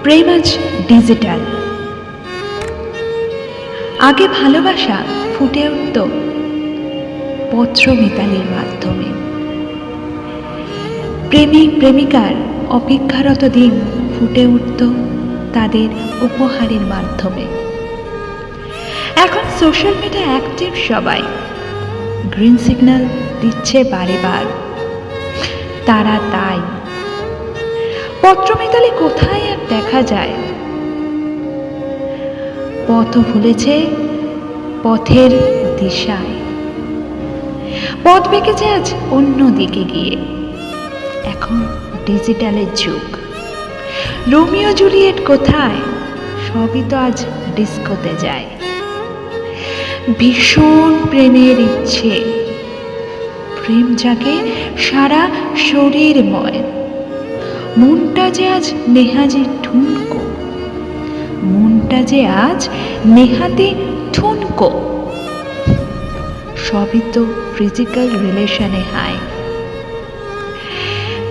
প্রেম আজ ডিজিটাল। আগে ভালোবাসা ফুটে উঠত পত্র মিতালির মাধ্যমে, প্রেমিক প্রেমিকার অপেক্ষারত দিন ফুটে উঠত তাদের উপহারের মাধ্যমে। এখন সোশ্যাল মিডিয়া অ্যাক্টিভ সবাই, গ্রিন সিগন্যাল দিচ্ছে বারে বার। তারা তাই পত্রমিতালি কোথায় আর দেখা যায়? পথ ভুলেছে পথের দিশায়, পথ বেঁকেছে আজ অন্য দিকে গিয়ে। এখন ডিজিটালের যুগ, রোমিও জুলিয়েট কোথায়? সবই তো আজ ডিস্কোতে যায়। ভীষণ প্রেমের ইচ্ছে, প্রেম জাগে সারা শরীরময়। মনটা যে আজ নেহাজি ঠুনকো, মনটা যে আজ নেহাতি ঠুনকো। সবই তো ফিজিক্যাল রিলেশনে হায়।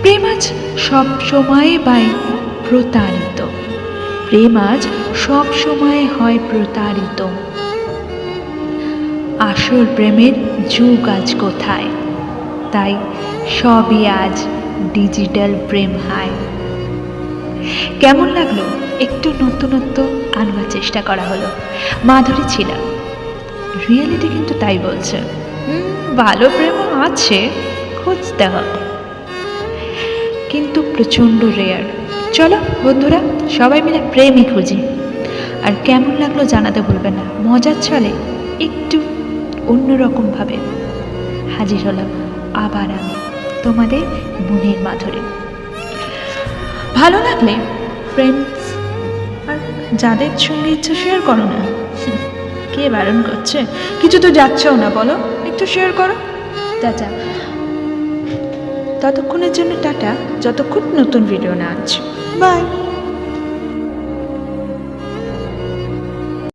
প্রেম আজ সব সময় বাই প্রতারিত, প্রেম আজ সব সময় হয় প্রতারিত। আসল প্রেমের যুগ আজ কোথায়? তাই সবই আজ ডিজিটাল প্রেম হায়। কেমন লাগলো? একটু নতুনত্ব আনবার চেষ্টা করা হলো। মাধুরী ছিলাম, রিয়েলিটি কিন্তু তাই বলছে। ভালো প্রেমও আছে, খুঁজতে হবে, কিন্তু প্রচণ্ড রেয়ার। চলো বন্ধুরা, সবাই মিলে প্রেমই খুঁজি। আর কেমন লাগলো জানাতে ভুলবেন না। মজার ছলে একটু অন্যরকমভাবে হাজির হলাম আবার আমি, তোমাদের মনের মাধুরী। ভালো লাগলে ফ্রেন্ডস আর যাদের সঙ্গে ইচ্ছা শেয়ার করো না। কে বারণ করছে? কিছু তো যাচ্ছেও না, বলো একটু শেয়ার করো। টাটা, ততক্ষণের জন্য টাটা, যতক্ষণ নতুন ভিডিও না আনছি। বাই।